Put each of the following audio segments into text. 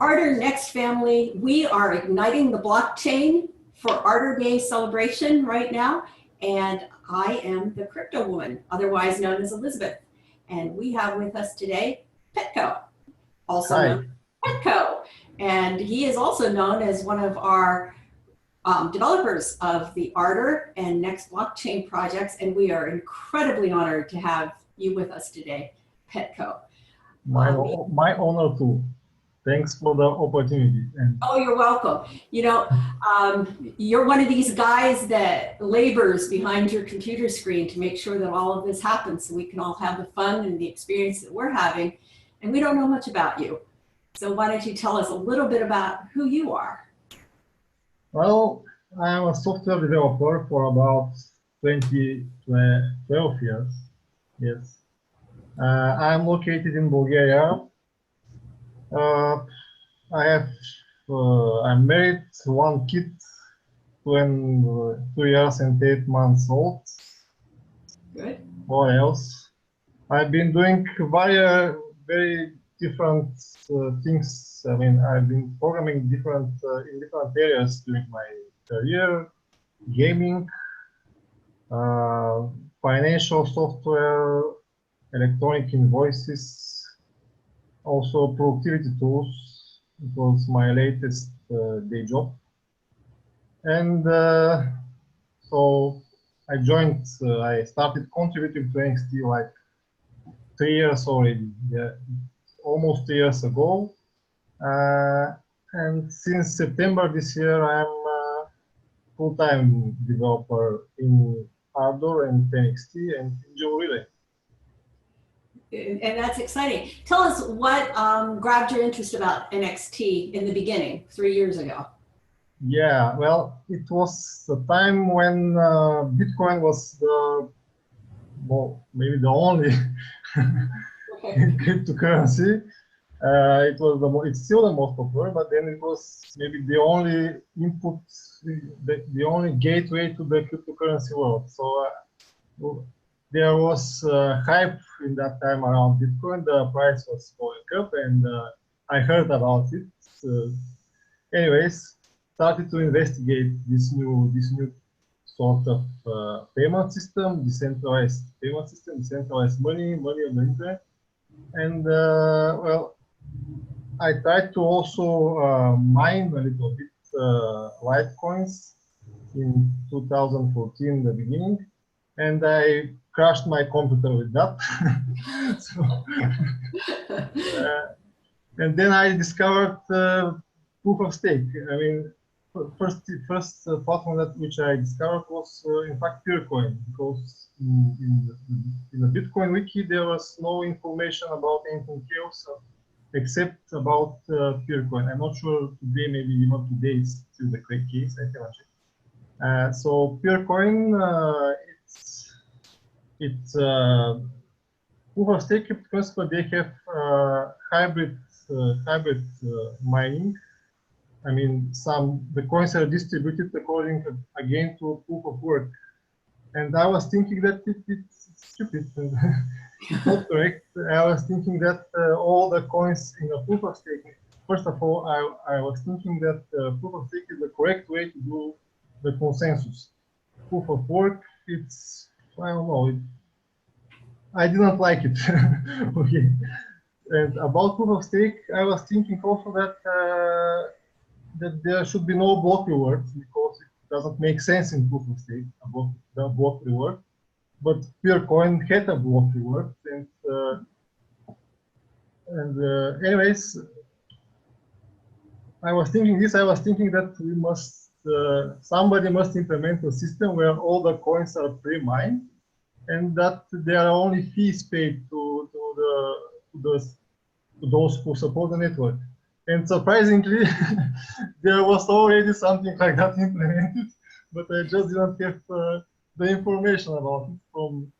Ardor Next family, we are igniting the blockchain for Ardor Days Celebration right now. And I am the crypto woman, otherwise known as Elizabeth. And we have with us today Petko, also Hi. known as Petko. And he is also known as one of our developers of the Ardor and Next blockchain projects. And we are incredibly honored to have you with us today, Petko. My honor too. Thanks for the opportunity. Oh, you're welcome. You know, you're one of these guys that labors behind your computer screen to make sure that all of this happens so we can all have the fun and the experience that we're having. And we don't know much about you. So why don't you tell us a little bit about who you are? Well, I'm a software developer for about 12 years. Yes. I'm located in Bulgaria. I'm married, one kid, 2 years and 8 months old. Good. What else? I've been doing very different things. I mean, I've been programming in different areas during my career: gaming, financial software, electronic invoices, also productivity tools. It was my latest day job. And so I started contributing to NXT like 3 years already, yeah, almost 3 years ago. And since September this year, I'm a full-time developer in Ardor and NXT and enjoy really. And that's exciting. Tell us what grabbed your interest about NXT in the beginning, 3 years ago. Yeah, well, it was the time when Bitcoin was maybe the only cryptocurrency. It's still the most popular, but then it was maybe the only input, the only gateway to the cryptocurrency world. So there was hype in that time around Bitcoin. The price was going up, and I heard about it. Anyways, started to investigate this new sort of payment system, decentralized payment system, decentralized money on the internet, and well, I tried to also mine a little bit Litecoins in 2014, the beginning, and I crashed my computer with that. And then I discovered proof of stake. I mean, first platform which I discovered was in fact Peercoin, because in the Bitcoin wiki there was no information about anything else except about Peercoin. I'm not sure today, maybe even today is still the correct case. I cannot check. So Peercoin, it's proof of stake cryptocurrency, but they have hybrid mining. I mean, the coins are distributed according again to proof of work, and I was thinking that it's stupid and it's not correct. I was thinking that all the coins in a proof of stake. First of all, I was thinking that proof of stake is the correct way to do the consensus. Proof of work, I don't know. I didn't like it. Okay. And about proof of stake, I was thinking also that there should be no block rewards, because it doesn't make sense in proof of stake about the block reward. But Peercoin had a block reward, and anyways, I was thinking that we must somebody must implement a system where all the coins are pre-mined, and that there are only fees paid to those who support the network. And surprisingly, there was already something like that implemented, but I just didn't have the information about it from.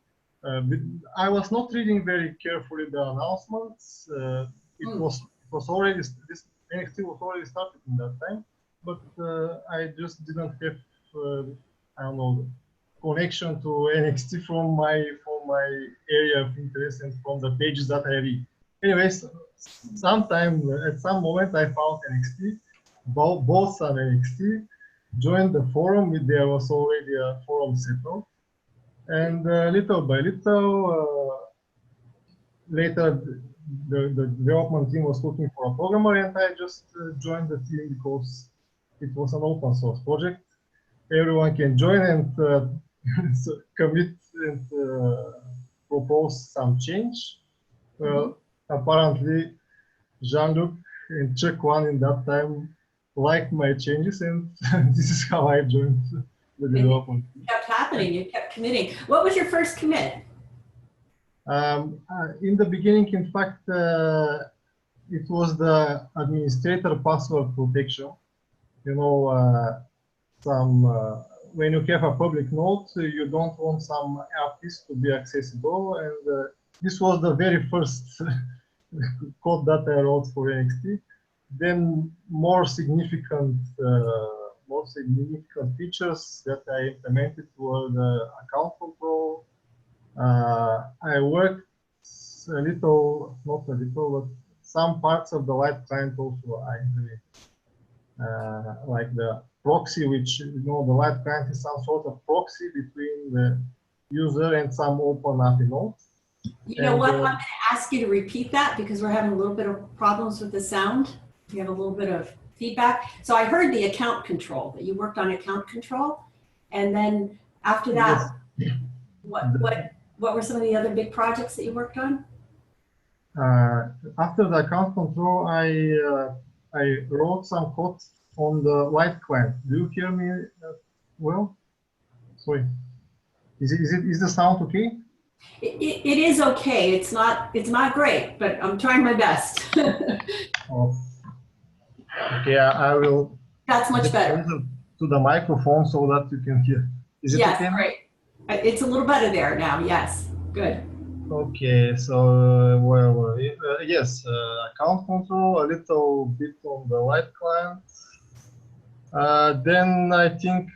I was not reading very carefully the announcements. It was already, this NXT was already started in that time, but I just didn't have I don't know, connection to NXT from my area of interest and from the pages that I read. Anyways, sometime at some moment I found NXT, bought some NXT, joined the forum. There was already a forum set up, and little by little, later the development team was looking for a programmer, and I just joined the team because it was an open source project. Everyone can join and commit and propose some change. Well, apparently, Jean-Luc and Check One in that time liked my changes, and this is how I joined the development. It kept happening. You kept committing. What was your first commit? In the beginning, in fact, it was the administrator password protection. You know, when you have a public node, you don't want some artists to be accessible, and this was the very first code that I wrote for NXT. Then more significant features that I implemented were the account control. I worked a little, not a little, but some parts of the light client also I implemented. Like the proxy, which, you know, the light client is some sort of proxy between the user and some open API nodes. You know what? I'm going to ask you to repeat that because we're having a little bit of problems with the sound. We have a little bit of feedback. So I heard the account control, that you worked on account control. And then after that, yes. What were some of the other big projects that you worked on? After the account control, I wrote some code on the light client. Do you hear me well? Sorry. Is the sound okay? It is okay. It's not great, but I'm trying my best. Oh. Okay, I will. That's much better. To the microphone so that you can hear. Is it yes, okay? Great. It's a little better there now. Yes, good. Okay, so where were we? Yes, account control, a little bit on the light client. Then I think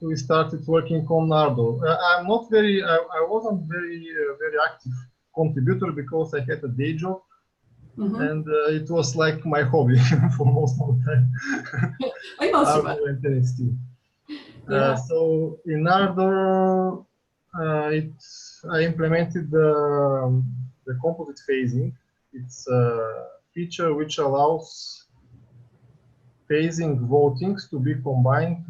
we started working on Ardor. I wasn't very active contributor because I had a day job, and it was like my hobby for most of the time. Like most of us. Ardor and NXT. Yeah. So in Ardor, I implemented the composite phasing. It's a feature which allows phasing votings to be combined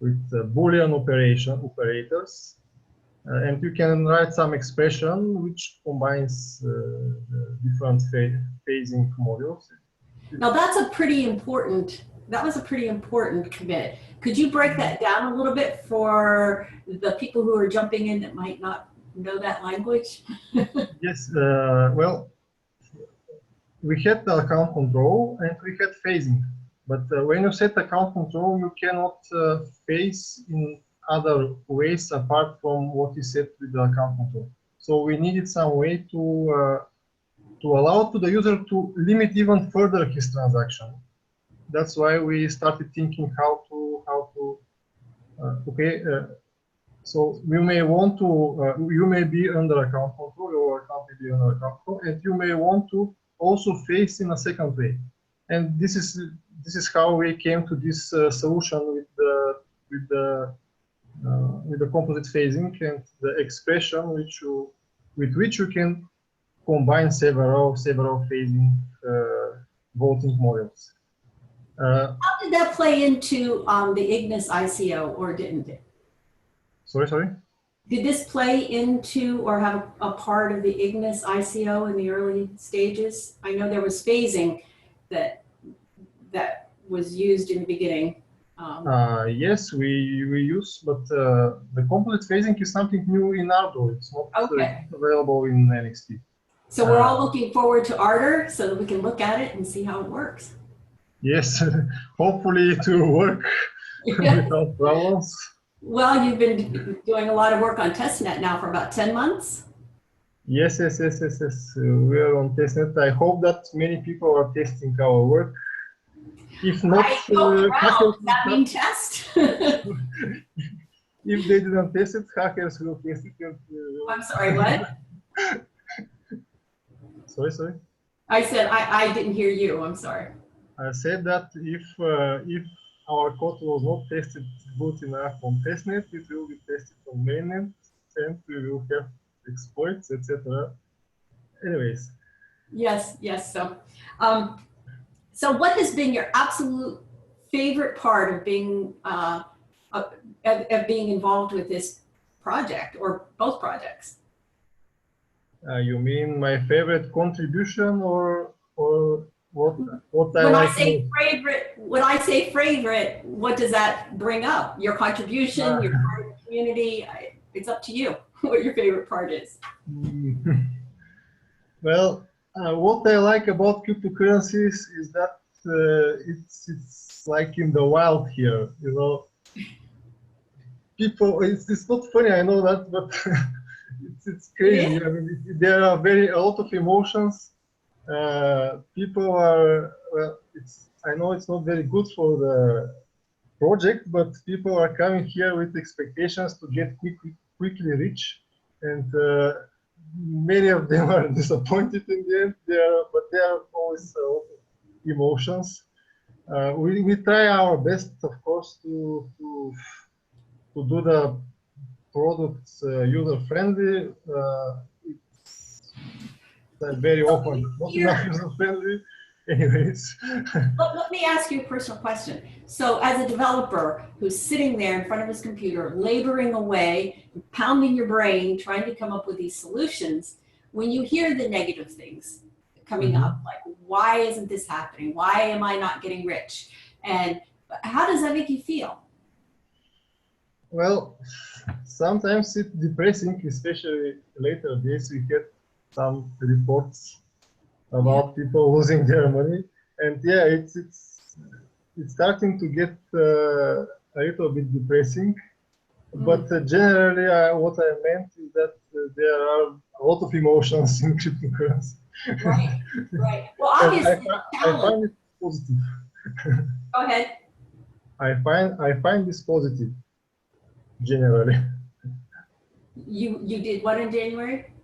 with Boolean operators, and you can write some expression which combines different phasing modules. Now that was a pretty important commit. Could you break that down a little bit for the people who are jumping in that might not know that language? Yes, well, we had the account control and we had phasing. But when you set account control, you cannot phase in other ways apart from what is set with the account control. So we needed some way to allow to the user to limit even further his transaction. That's why we started thinking how to so you may want to you may be under account control, your account may be under account control, and you may want to also phase in a second way. And this is how we came to this solution with the composite phasing and the expression with which you can combine several phasing voting models. How did that play into the Ignis ICO, or didn't it? Sorry? Did this play into or have a part of the Ignis ICO in the early stages? I know there was phasing that was used in the beginning. Yes, we use, but the composite phasing is something new in Ardor. It's not available in NXT. So we're all looking forward to Ardor so that we can look at it and see how it works. Yes, hopefully it will work without problems. Well, you've been doing a lot of work on testnet now for about 10 months. Yes. We are on testnet. I hope that many people are testing our work. If not, does that mean test? If they didn't test it, hackers will test it. I'm sorry, what? Sorry. I said, I didn't hear you. I'm sorry. I said that if our code was not tested good enough on testnet, it will be tested on mainnet, and we will have exploits, etc. Anyways. Yes. So what has been your absolute favorite part of being involved with this project or both projects? You mean my favorite contribution or what I When like I say most? favorite, what does that bring up? Your contribution, your part of the community? It's up to you what your favorite part is. Well, what I like about cryptocurrencies is that it's like in the wild here, you know. People, it's not funny, I know that, but it's crazy. Yeah. I mean, there are a lot of emotions. People are, well, I know it's not very good for the project, but people are coming here with expectations to get quickly rich, and many of them are disappointed in the end. But there are always emotions. We try our best, of course, to do the products user friendly. It's very often not enough user friendly. Anyways. Let me ask you a personal question. So as a developer who's sitting there in front of his computer, laboring away, pounding your brain, trying to come up with these solutions, when you hear the negative things coming up, like, why isn't this happening? Why am I not getting rich? And how does that make you feel? Well, sometimes it's depressing, especially later days. We get some reports about people losing their money, and yeah, it's starting to get a little bit depressing. But generally, what I meant is that there are a lot of emotions in cryptocurrency. Right. Well, obviously, I find it positive. Go ahead. I find this positive generally. You did what in January?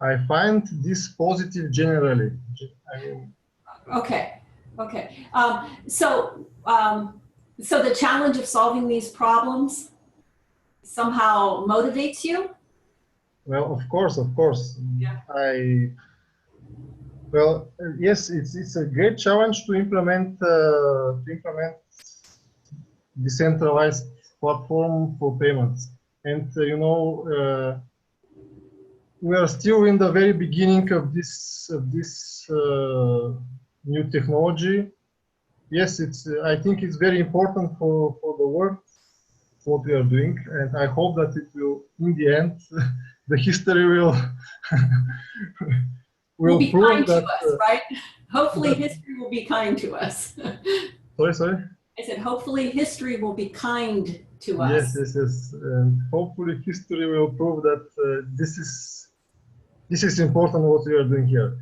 I find this positive generally. I mean, Okay. So the challenge of solving these problems somehow motivates you? well, of course. Yeah. Well, yes, it's a great challenge to implement decentralized platform for payments, and you know, we are still in the very beginning of this new technology. Yes, I think it's very important for the world what we are doing, and I hope that it will, in the end, the history will be prove kind that. To us, right? Hopefully, history will be kind to us. Sorry. I said, hopefully, history will be kind to us. Yes. And hopefully, history will prove that this is important what we are doing here.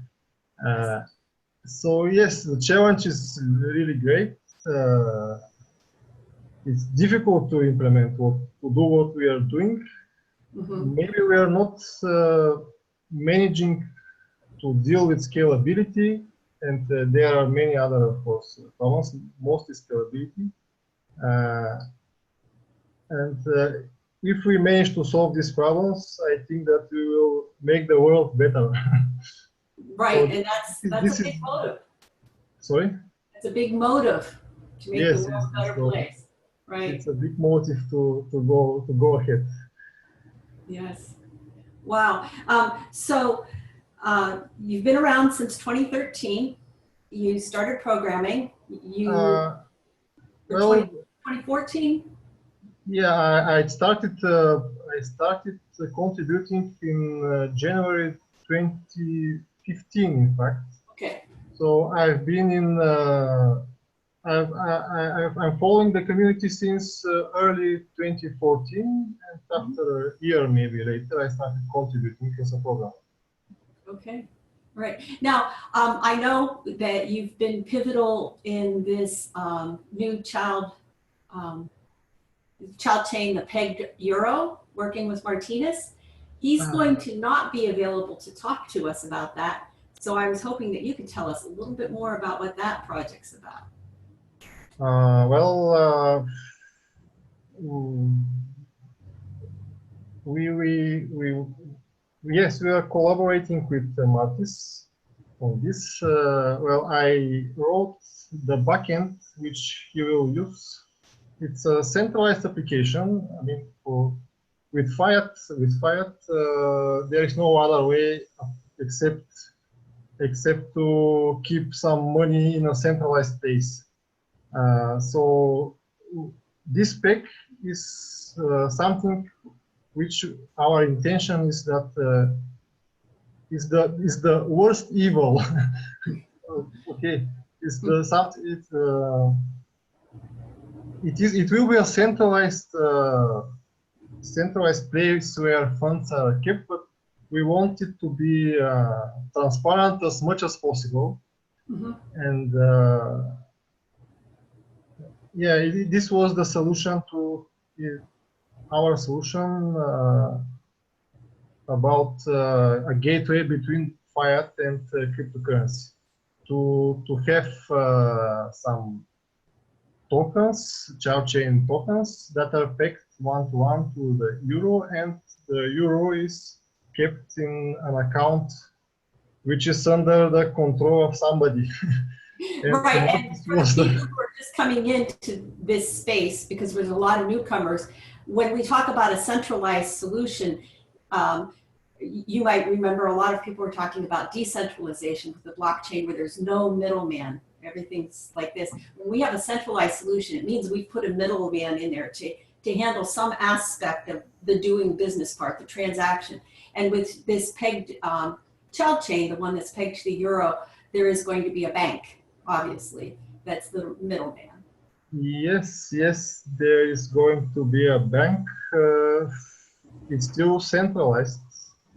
So yes, the challenge is really great. It's difficult to implement to do what we are doing. Maybe we are not managing to deal with scalability, and there are many other, of course, problems, mostly scalability. And if we manage to solve these problems, I think that we will make the world better. Right, So and that's a big motive. Sorry? It's a big motive to make the world a better place. Right. It's a big motive to go ahead. Yes. Wow. So you've been around since 2013. You started programming. Well, 2014. Yeah, I started contributing in January 2015, in fact. Okay. So I've been in. I'm following the community since early 2014, and after a year maybe later, I started contributing as a programmer. Okay, right. Now, I know that you've been pivotal in this new child chain, the pegged euro, working with Martinez. He's going to not be available to talk to us about that. So I was hoping that you could tell us a little bit more about what that project's about. Mm, yes, we are collaborating with Martis on this. Well, I wrote the backend which he will use. It's a centralized application. I mean, with Fiat, there is no other way except to keep some money in a centralized place. So this spec is something which our intention is that is the worst evil. Okay, it's the it will be a centralized place where funds are kept, but we want it to be transparent as much as possible. Mm-hmm. And yeah, this was the solution to our solution about a gateway between fiat and cryptocurrency to have some tokens, chain tokens that are pegged one-to-one to the euro, and the euro is kept in an account which is under the control of somebody. Right, and for the people who are just coming into this space, because there's a lot of newcomers, when we talk about a centralized solution, you might remember a lot of people were talking about decentralization with the blockchain where there's no middleman. Everything's like this. When we have a centralized solution, it means we put a middleman in there to handle some aspect of the doing business part, the transaction. And with this pegged child chain, the one that's pegged to the euro, there is going to be a bank, obviously, that's the middleman. Yes, there is going to be a bank. It's still centralized.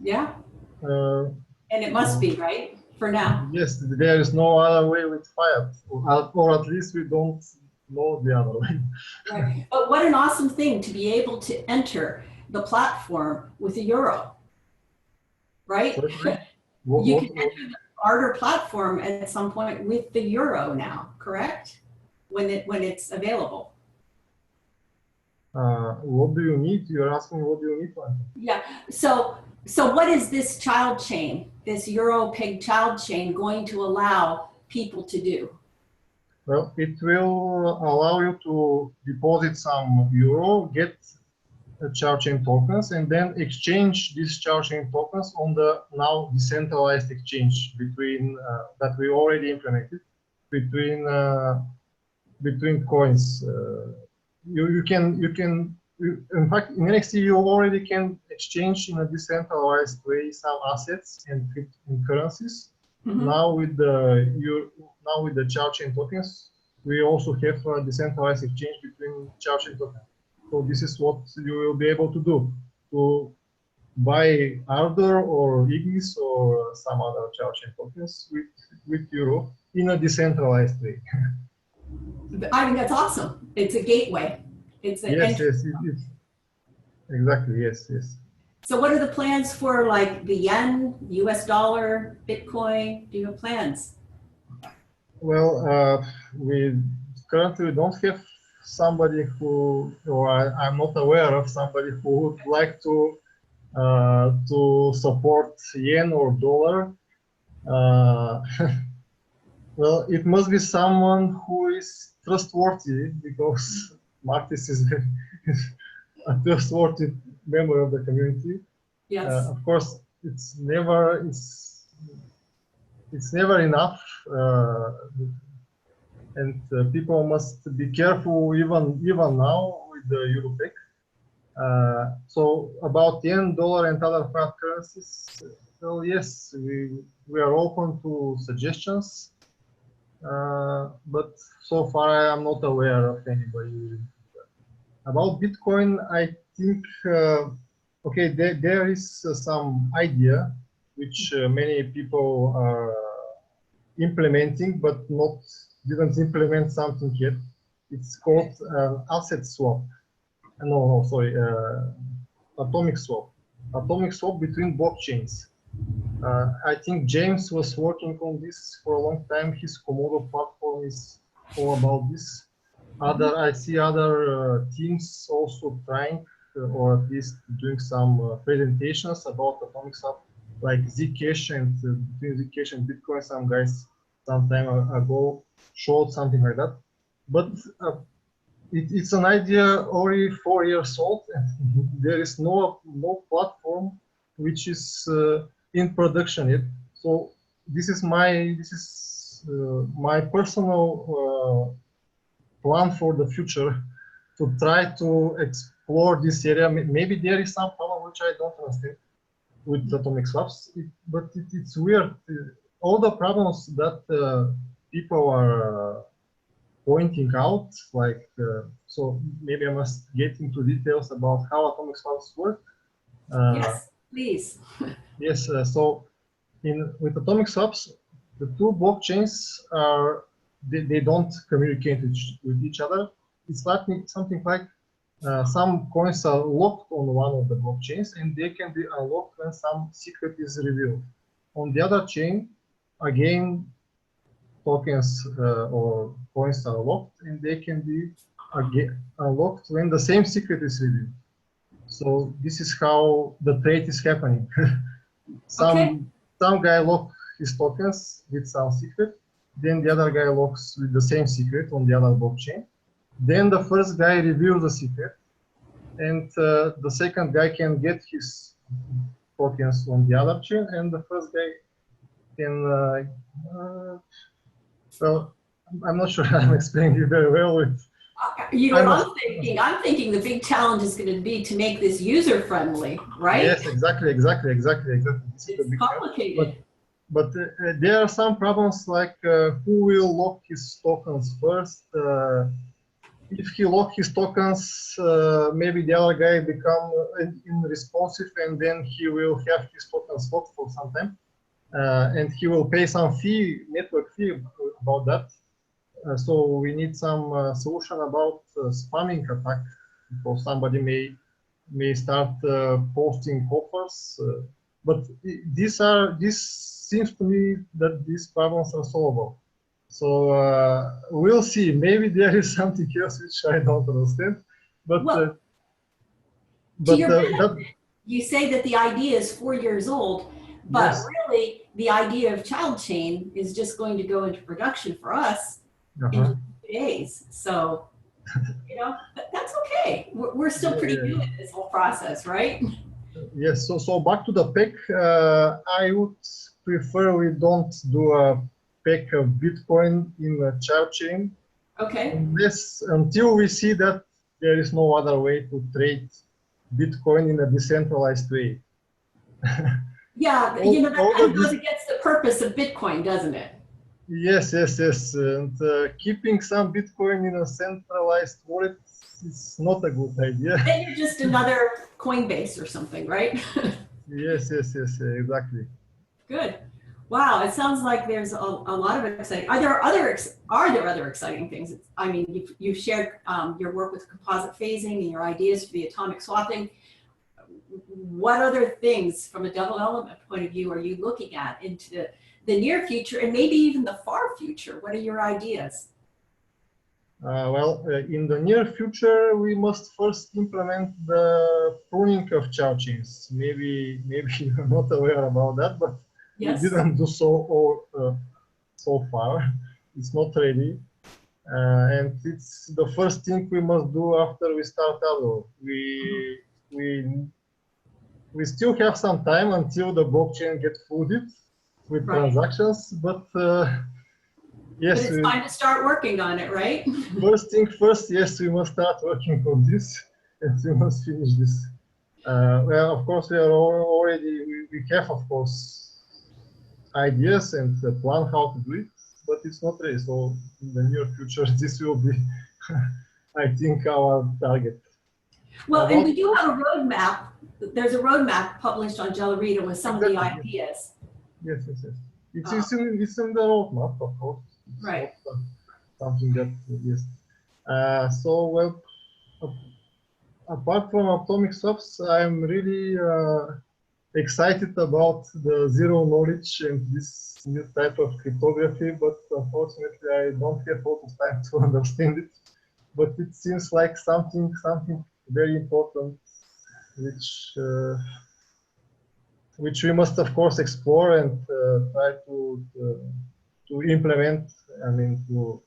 Yeah. And it must be, right? For now. Yes, there is no other way with fiat, or at least we don't know the other way. Right. But what an awesome thing to be able to enter the platform with a euro, right? You can enter the Ardor platform at some point with the euro now, correct? When it's available. What do you need? You're asking what do you need to enter? Yeah. So what is this child chain, this euro peg child chain, going to allow people to do? Well, it will allow you to deposit some euro, get child chain tokens, and then exchange these child chain tokens on the now decentralized exchange between that we already implemented between coins. You can in fact in NXT you already can exchange in a decentralized way some assets and currencies. Mm-hmm. Now with the child chain tokens, we also have a decentralized exchange between child chain tokens. So this is what you will be able to do, to buy Ardor or Ignis or some other child chain tokens with euro in a decentralized way. I think that's awesome. It's a gateway. It's an entry. Yes, exactly, yes. So what are the plans for like the yen, US dollar, Bitcoin? Do you have plans? Well, we currently don't have somebody or I'm not aware of somebody who would like to support yen or dollar. Well, it must be someone who is trustworthy, because Martis is a trustworthy member of the community. Yes. Of course, it's never enough, and people must be careful even now with the Europec. So about yen, dollar, and other fiat currencies, well, yes, we are open to suggestions. But so far I am not aware of anybody. About Bitcoin, I think, okay, there is some idea which many people are implementing, but didn't implement something yet. It's called asset swap. No, sorry, atomic swap. Atomic swap between blockchains. I think James was working on this for a long time. His Komodo platform is all about this. I see other teams also trying, or at least doing some presentations about atomic swap, like Zcash and between Zcash and Bitcoin. Some guys some time ago showed something like that. But it's an idea already 4 years old, and there is no platform which is in production yet. So this is my personal plan for the future, to try to explore this area. Maybe there is some problem which I don't understand with atomic swaps, but it's weird. All the problems that people are pointing out, like, so maybe I must get into details about how atomic swaps work. Yes, please. Yes, so with atomic swaps, the two blockchains are, they don't communicate with each other. It's like something like some coins are locked on one of the blockchains, and they can be unlocked when some secret is revealed. On the other chain, again, tokens or coins are locked, and they can be again unlocked when the same secret is revealed. So this is how the trade is happening. Some guy locks his tokens with some secret, then the other guy locks with the same secret on the other blockchain. Then the first guy reveals the secret, and the second guy can get his tokens on the other chain, and the first guy can. Well, I'm not sure I'm explaining it very well. You know what I'm thinking? I'm thinking the big challenge is going to be to make this user friendly, right? Yes, exactly. It's complicated. But there are some problems, like who will lock his tokens first. If he locks his tokens, maybe the other guy become unresponsive, and then he will have his tokens locked for some time, and he will pay some fee, network fee about that. So we need some solution about spamming attack, because somebody may start posting offers. But this seems to me that these problems are solvable. So we'll see. Maybe there is something else which I don't understand. But well, you say that the idea is 4 years old, but yes. Really the idea of child chain is just going to go into production for us in 2 days. So, you know, that's okay. We're still pretty new in this whole process, right? Yes. So back to the PEC, I would prefer we don't do a PEC of Bitcoin in a child chain. Okay. Until we see that there is no other way to trade Bitcoin in a decentralized way. Yeah, you know, that kind of goes against the purpose of Bitcoin, doesn't it? Yes. And keeping some Bitcoin in a centralized wallet is not a good idea. Then you're just another Coinbase or something, right? Yes, exactly. Good. Wow, it sounds like there's a lot of exciting. Are there other exciting things? I mean, you've shared your work with composite phasing and your ideas for the atomic swapping. What other things, from a development point of view, are you looking at into the near future and maybe even the far future? What are your ideas? In the near future, we must first implement the pruning of child chains. Maybe you're not aware about that, but yes. We didn't do so far. It's not ready, and it's the first thing we must do after we start Ardor. We still have some time until the blockchain gets flooded with transactions, but yes, but it's time to start working on it, right? First thing first, yes, we must start working on this, and we must finish this. Well, of course, we have, of course, ideas and a plan how to do it, but it's not ready. So in the near future, this will be, I think, our target. Well, and we do have a roadmap. There's a roadmap published on Gellerita with some of the ideas. Yes. It's in the roadmap, of course. It's right. Not, something that, yes. So, well, apart from atomic swaps, I'm really excited about the zero knowledge and this new type of cryptography, but unfortunately I don't have a lot of time to understand it. But it seems like something very important, which we must of course explore and try to implement. I mean to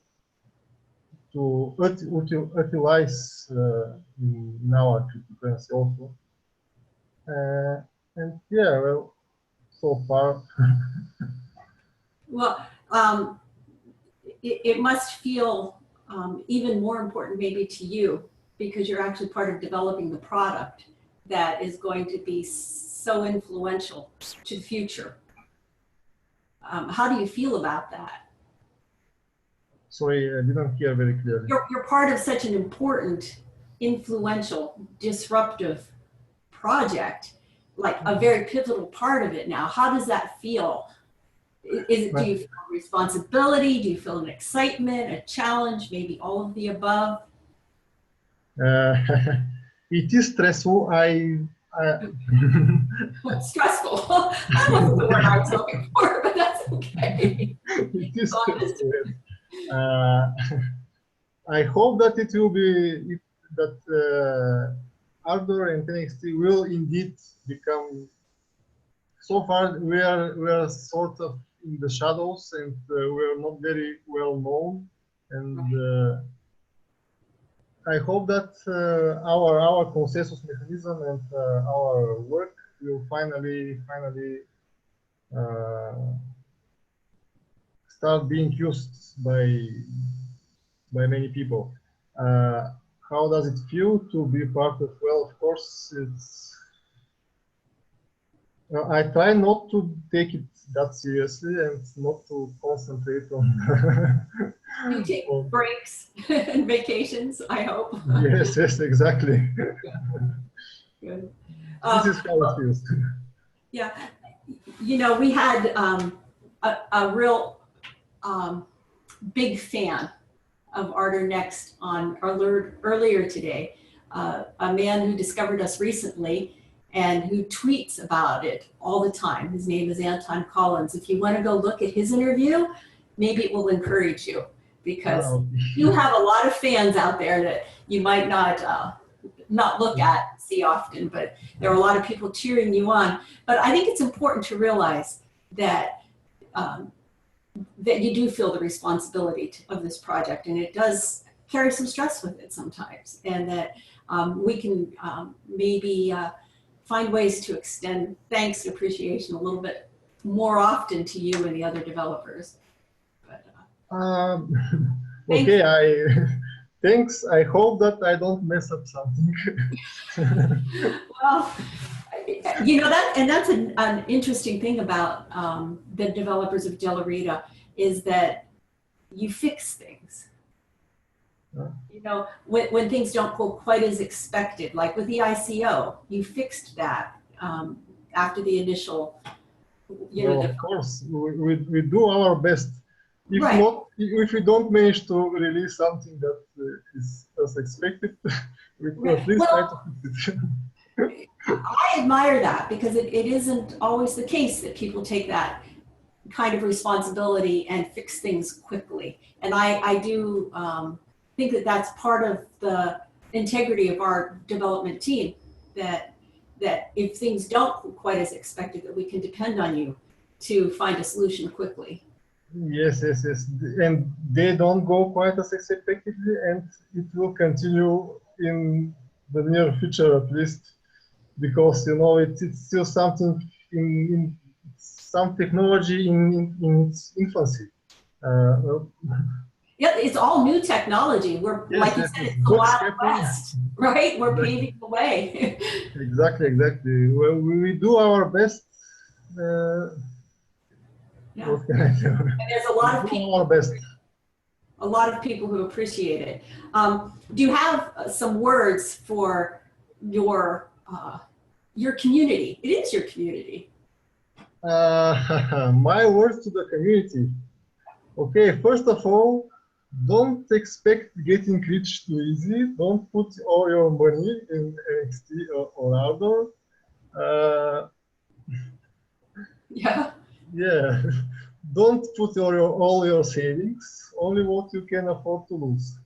utilize in our cryptocurrency also. And yeah, well, so far. Well, it must feel even more important maybe to you because you're actually part of developing the product that is going to be so influential to the future. How do you feel about that? Sorry, I didn't hear very clearly. You're part of such an important, influential, disruptive project, like a very pivotal part of it now. How does that feel? Do you feel responsibility? Do you feel an excitement, a challenge, maybe all of the above? It is stressful. Stressful. That wasn't the word I was looking for, but that's okay. It is stressful. I hope that it will be that Ardor and NXT will indeed become. So far, we are sort of in the shadows, and we are not very well known. And I hope that our consensus mechanism and our work will finally start being used by many people. How does it feel to be part of? Well, of course, I try not to take it that seriously and not to concentrate on. You take breaks and vacations, I hope. Yes, exactly. Good. This is how it feels. Yeah, you know, we had a real big fan of Ardor Next on Alert earlier today, a man who discovered us recently and who tweets about it all the time. His name is Anton Collins. If you want to go look at his interview, maybe it will encourage you because you have a lot of fans out there that you might not look at, see often, but there are a lot of people cheering you on. But I think it's important to realize that that you do feel the responsibility of this project, and it does carry some stress with it sometimes, and that we can maybe find ways to extend thanks and appreciation a little bit more often to you and the other developers. But, okay, thanks. I hope that I don't mess up something. Well, you know, that's an interesting thing about the developers of Delarita is that you fix things. You know, when things don't go quite as expected, like with the ICO, you fixed that after the initial, you know. Well, of course, we do our best. If right. not, if we don't manage to release something that is as expected, we at least try to fix it. I admire that because it isn't always the case that people take that kind of responsibility and fix things quickly. And I do think that that's part of the integrity of our development team, that if things don't go quite as expected, that we can depend on you to find a solution quickly. Yes. And they don't go quite as expectedly, and it will continue in the near future at least, because you know it's still something in some technology in its infancy. Yeah, it's all new technology. We're like you said, it's the Wild West, right? We're paving the way. Exactly. Well, we do our best. Yeah. What can I do? And there's a lot of people. Our best. A lot of people who appreciate it. Do you have some words for your community? It is your community. My words to the community. Okay, first of all, don't expect getting rich too easy. Don't put all your money in NXT or Ardor. Yeah. Yeah, don't put all your savings, only what you can afford to lose.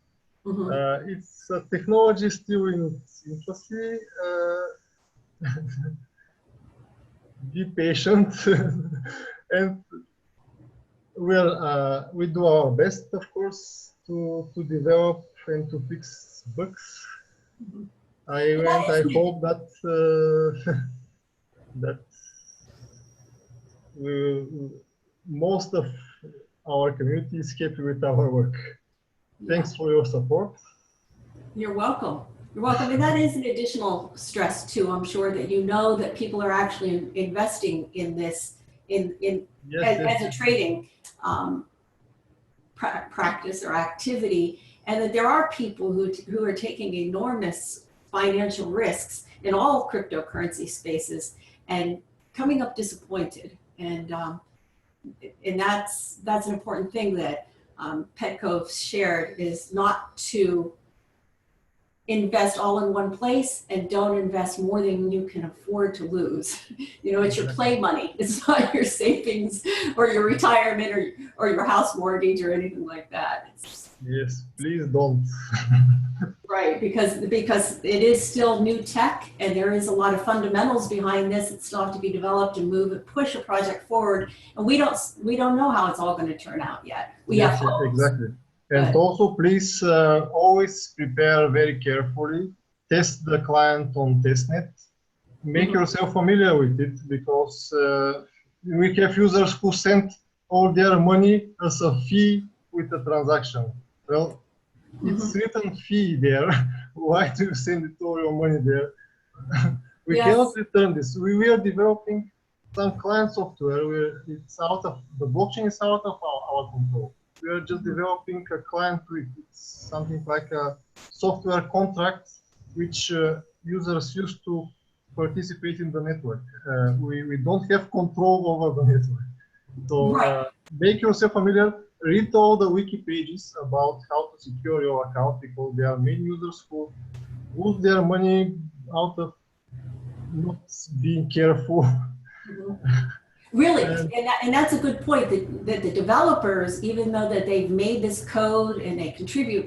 Mhm. It's technology still in its infancy. Be patient, and we do our best, of course, to develop and to fix bugs. Mhm. I hope that that most of our community is happy with our work. Yeah. Thanks for your support. You're welcome. You're welcome. And that is an additional stress too. I'm sure that you know that people are actually investing in this in Yes, yes, as a trading practice or activity, and that there are people who are taking enormous financial risks in all cryptocurrency spaces and coming up disappointed. And that's an important thing that Petkov shared, is not to invest all in one place and don't invest more than you can afford to lose. You know, it's your play money. It's not your savings or your retirement or your house mortgage or anything like that. yes. Please don't. Right, because it is still new tech and there is a lot of fundamentals behind this that still have to be developed and move and push a project forward. And we don't know how it's all going to turn out yet. We have Yes, yes, hopes, exactly. And but also, please always prepare very carefully. Test the client on testnet. Make mhm, yourself familiar with it, because we have users who send all their money as a fee with the transaction. Well, it's mhm. written fee there. Why do you send it all your money there? We cannot Yes, return this. We are developing some client software where it's out of the blockchain is out of our control. We are just developing a client with something like a software contract which users use to participate in the network. We don't have control over the network. So right. make yourself familiar. Read all the wiki pages about how to secure your account, because there are many users who lose their money out of not being careful. Mhm. Really, And and that's a good point, that the developers, even though that they've made this code and they contribute,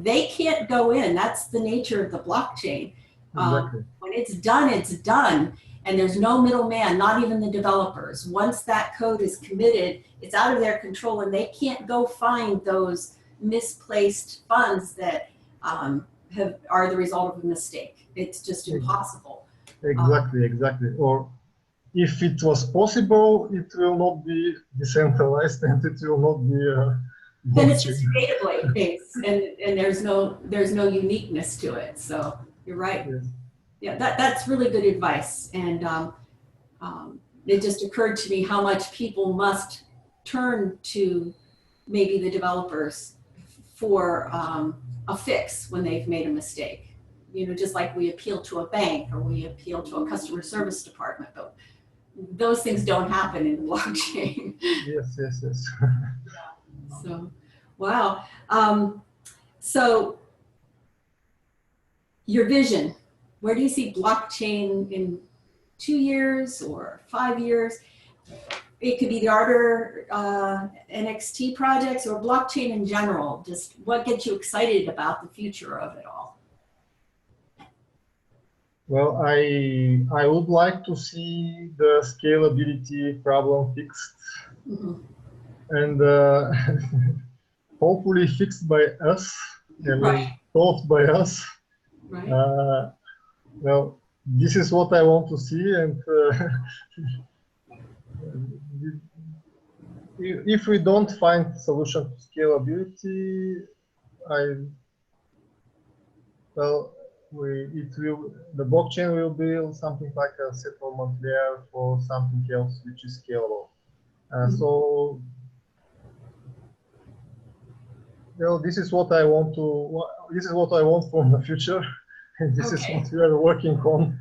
they can't go in. That's the nature of the blockchain. exactly, When it's done, it's done. And there's no middleman, not even the developers. Once that code is committed, it's out of their control and they can't go find those misplaced funds that are the result of a mistake. It's just impossible. exactly. Or if it was possible, it will not be decentralized and it will not be a Then it's blockchain. just database based, and there's no uniqueness to it. So you're right. Yes, Yeah, that's really good advice. And it just occurred to me how much people must turn to maybe the developers for a fix when they've made a mistake. You know, just like we appeal to a bank or we appeal to a customer service department, but those things don't happen in the blockchain. yes. So, wow. So your vision, where do you see blockchain in 2 years or 5 years? It could be the Ardor NXT projects or blockchain in general. Just what gets you excited about the future of it all? Well, I would like to see the scalability problem fixed, Mhm. and hopefully fixed by us. I Right, mean, solved by us. right. Uh, well, this is what I want to see, and if we don't find solution to scalability, I well, the blockchain will build something like a settlement layer for something else which is scalable. Mhm. So, well, this is what I want to. This is what I want from the future, and this is what Okay, we are working on.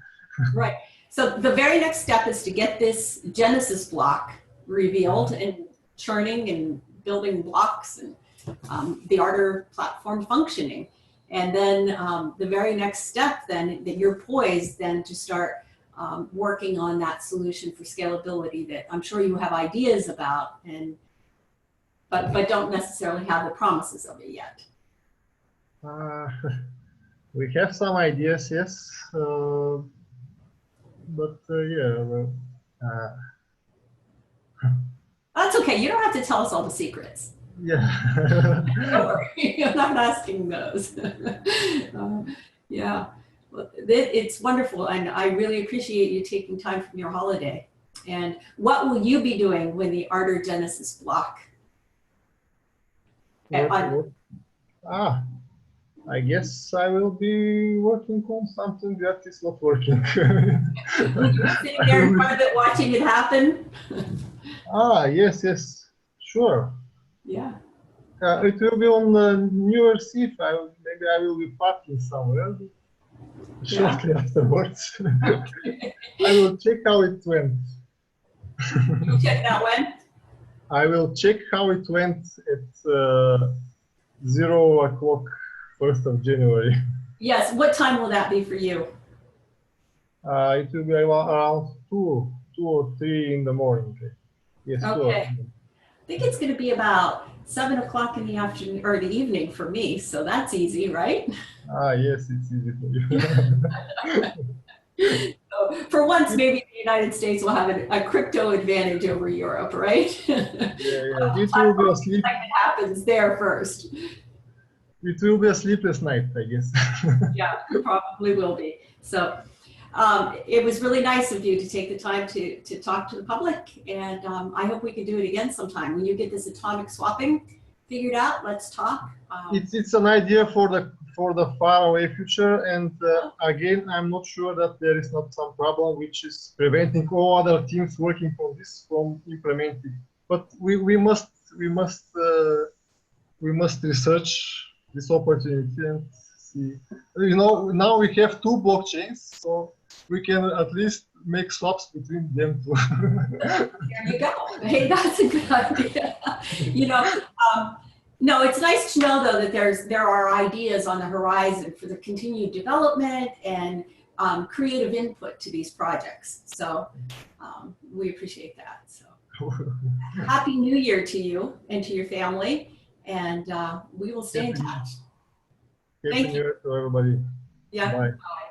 right. So the very next step is to get this Genesis block revealed and churning and building blocks and the Ardor platform functioning. And then the very next step then that you're poised then to start working on that solution for scalability that I'm sure you have ideas about, but don't necessarily have the promises of it yet. We have some ideas, yes, but yeah. Well, That's okay. You don't have to tell us all the secrets. yeah. Don't worry. I'm not asking those. Yeah, well, it's wonderful, and I really appreciate you taking time from your holiday. And what will you be doing when the Ardor Genesis block? I guess I will be working on something that is not working. Will you be sitting there in front of it watching it happen? Yes, sure. Yeah. It will be on New Year's Eve. Maybe I will be partying somewhere shortly afterwards. I will check how it went. You check that when? I will check how it went at 0 o'clock, 1st of January. Yes. What time will that be for you? It will be around 2 or 3 in the morning. Yes. Okay. I think it's going to be about 7 o'clock in the afternoon or the evening for me, so that's easy, right? Yes, it's easy for you. So for once, maybe the United States will have a crypto advantage over Europe, right? Yeah. It will be a sleep. It happens there first. It will be a sleepless night, I guess. Yeah, probably will be. So it was really nice of you to take the time to talk to the public, and I hope we can do it again sometime. When you get this atomic swapping figured out, let's talk. It's an idea for the faraway future, and again, I'm not sure that there is not some problem which is preventing all other teams working on this from implementing. But we must research this opportunity and see. You know, now we have 2 blockchains, so we can at least make swaps between them too. There you go. Hey, that's a good idea. You know, no, it's nice to know though that there are ideas on the horizon for the continued development and creative input to these projects. So we appreciate that. So Happy New Year to you and to your family, and we will stay in touch. Happy New Year to everybody. Yeah. Bye. Bye.